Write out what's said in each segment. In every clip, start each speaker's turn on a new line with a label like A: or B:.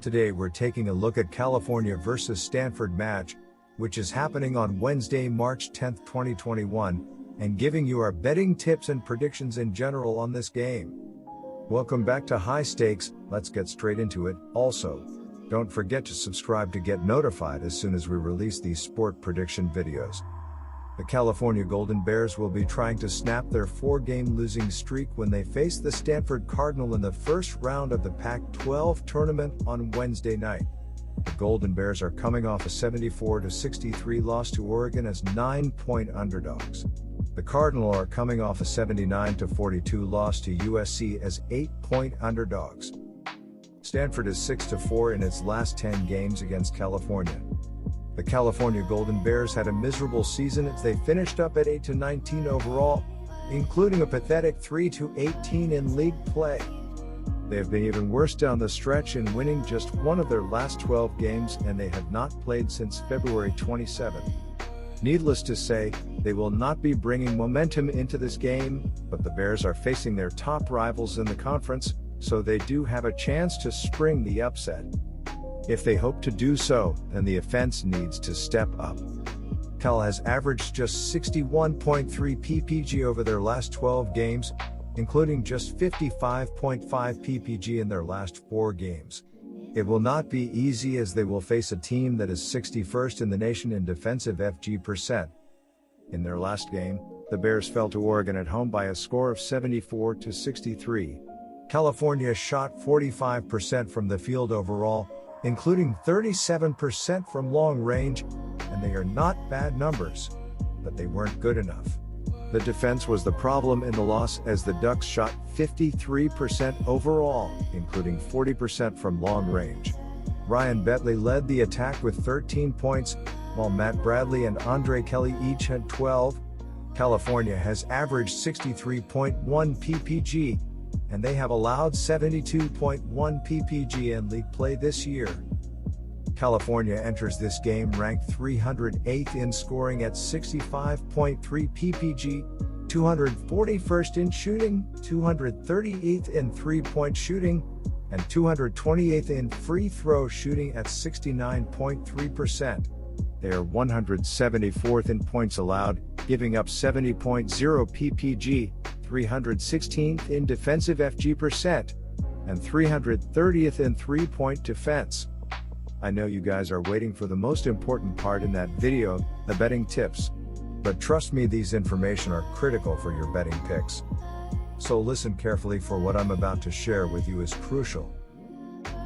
A: Today we're taking a look at California versus Stanford match, which is happening on Wednesday, March 10, 2021, and giving you our betting tips and predictions in general on this game. Welcome back to High Stakes. Let's get straight into it. Also, don't forget to subscribe to get notified as soon as we release these sport prediction videos. The California Golden Bears will be trying to snap their 4-game losing streak when they face the Stanford Cardinal in the first round of the Pac-12 tournament on Wednesday night. The Golden Bears are coming off a 74-63 loss to Oregon as 9-point underdogs. The Cardinal are coming off a 79-42 loss to USC as 8-point underdogs. Stanford is 6-4 in its last 10 games against California. The California Golden Bears had a miserable season as they finished up at 8-19 overall, including a pathetic 3-18 in league play. They have been even worse down the stretch in winning just one of their last 12 games, and they have not played since February 27. Needless to say, they will not be bringing momentum into this game, but the Bears are facing their top rivals in the conference, so they do have a chance to spring the upset. If they hope to do so, then the offense needs to step up. Cal has averaged just 61.3 ppg over their last 12 games, including just 55.5 ppg in their last 4 games. It will not be easy as they will face a team that is 61st in the nation in defensive FG%. In their last game, the Bears fell to Oregon at home by a score of 74-63. California shot 45% from the field overall, including 37% from long range, and they are not bad numbers, but they weren't good enough. The defense was the problem in the loss as the Ducks shot 53% overall, including 40% from long range. Ryan Betley led the attack with 13 points, while Matt Bradley and Andre Kelly each had 12. California has averaged 63.1 ppg, and they have allowed 72.1 ppg in league play this year. California enters this game ranked 308th in scoring at 65.3 ppg, 241st in shooting, 238th in three-point shooting, and 228th in free throw shooting at 69.3%. They are 174th in points allowed, giving up 70.0 ppg, 316th in defensive FG%, and 330th in three-point defense. I know you guys are waiting for the most important part in that video, the betting tips. But trust me, these information are critical for your betting picks. So listen carefully, for what I'm about to share with you is crucial.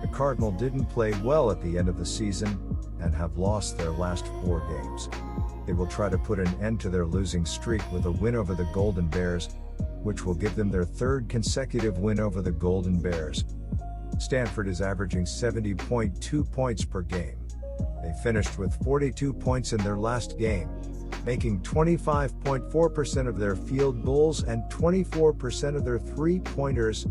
A: The Cardinal didn't play well at the end of the season and have lost their last 4 games. They will try to put an end to their losing streak with a win over the Golden Bears, which will give them their 3rd consecutive win over the Golden Bears. Stanford is averaging 70.2 points per game. They finished with 42 points in their last game, making 25.4% of their field goals and 24% of their three-pointers.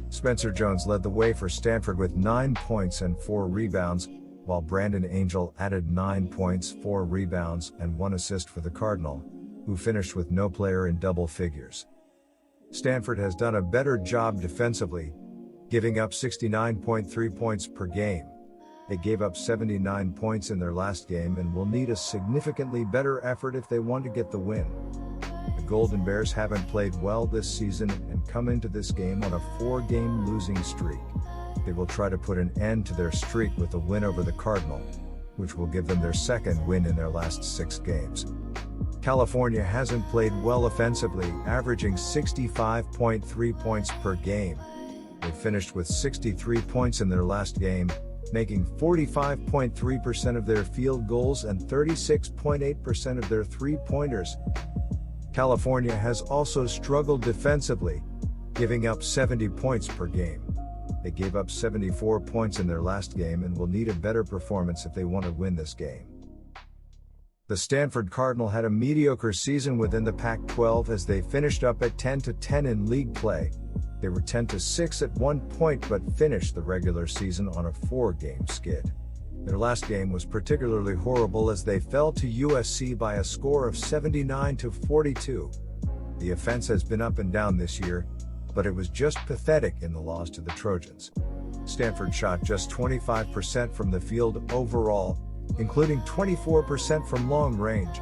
A: Spencer Jones led the way for Stanford with 9 points and 4 rebounds, while Brandon Angel added 9 points, 4 rebounds, and 1 assist for the Cardinal, who finished with no player in double figures. Stanford has done a better job defensively, giving up 69.3 points per game. They gave up 79 points in their last game and will need a significantly better effort if they want to get the win. The Golden Bears haven't played well this season and come into this game on a 4-game losing streak. They will try to put an end to their streak with a win over the Cardinal, which will give them their 2nd win in their last 6 games. California hasn't played well offensively, averaging 65.3 points per game. They finished with 63 points in their last game, making 45.3% of their field goals and 36.8% of their three-pointers. California has also struggled defensively, giving up 70 points per game. They gave up 74 points in their last game and will need a better performance if they want to win this game. The Stanford Cardinal had a mediocre season within the Pac-12 as they finished up at 10-10 in league play. They were 10-6 at one point but finished the regular season on a 4-game skid. Their last game was particularly horrible as they fell to USC by a score of 79-42. The offense has been up and down this year, but it was just pathetic in the loss to the Trojans. Stanford shot just 25% from the field overall, including 24% from long range.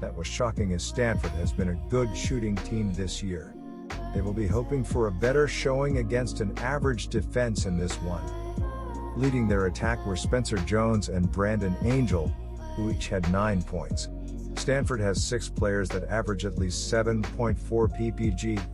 A: That was shocking, as Stanford has been a good shooting team this year. They will be hoping for a better showing against an average defense in this one. Leading their attack were Spencer Jones and Brandon Angel, who each had 9 points. Stanford has 6 players that average at least 7.4 ppg,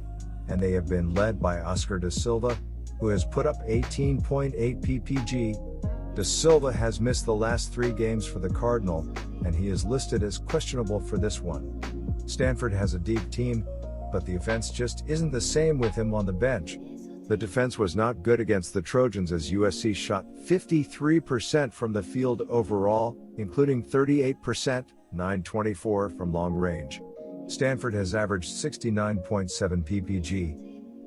A: and they have been led by Oscar da Silva, who has put up 18.8 ppg. Da Silva has missed the last 3 games for the Cardinal, and he is listed as questionable for this one. Stanford has a deep team, but the offense just isn't the same with him on the bench. The defense was not good against the Trojans, as USC shot 53% from the field overall, including 38%, 924 from long range. Stanford has averaged 69.7 ppg,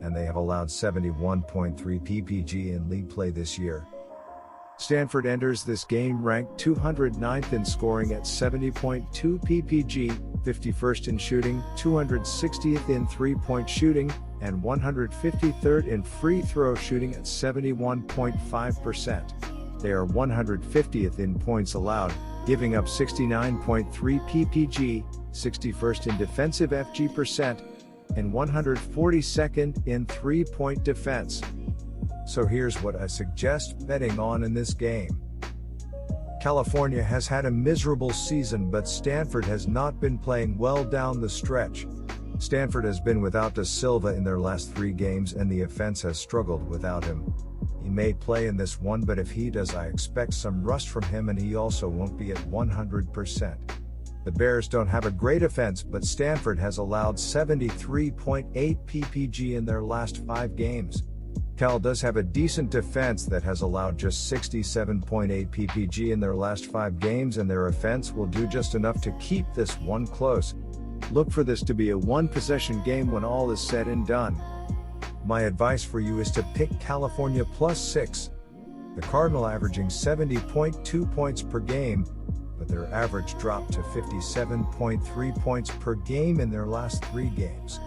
A: and they have allowed 71.3 ppg in league play this year. Stanford enters this game ranked 209th in scoring at 70.2 ppg, 51st in shooting, 260th in three-point shooting, and 153rd in free throw shooting at 71.5%. They are 150th in points allowed, giving up 69.3 ppg, 61st in defensive FG percent, and 142nd in three-point defense. So here's what I suggest betting on in this game. California has had a miserable season, but Stanford has not been playing well down the stretch. Stanford has been without Da Silva in their last 3 games, and the offense has struggled without him. He may play in this one, but if he does, I expect some rust from him, and he also won't be at 100%. The Bears don't have a great offense, but Stanford has allowed 73.8 ppg in their last 5 games. Cal does have a decent defense that has allowed just 67.8 ppg in their last 5 games, and their offense will do just enough to keep this one close. Look for this to be a one-possession game when all is said and done. My advice for you is to pick California +6. The Cardinal averaging 70.2 points per game, but their average dropped to 57.3 points per game in their last 3 games.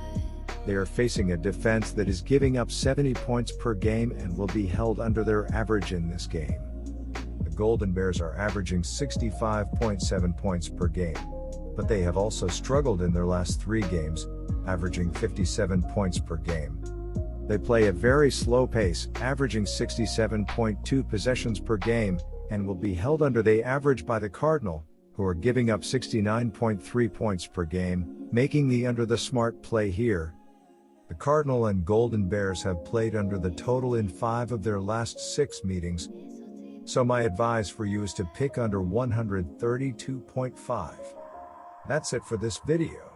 A: They are facing a defense that is giving up 70 points per game and will be held under their average in this game. The Golden Bears are averaging 65.7 points per game, but they have also struggled in their last 3 games, averaging 57 points per game. They play a very slow pace, averaging 67.2 possessions per game, and will be held under the average by the Cardinal, who are giving up 69.3 points per game, making the under the smart play here. The Cardinal and Golden Bears have played under the total in 5 of their last 6 meetings, so my advice for you is to pick under 132.5. That's it for this video.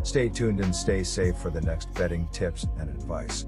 A: Stay tuned and stay safe for the next betting tips and advice.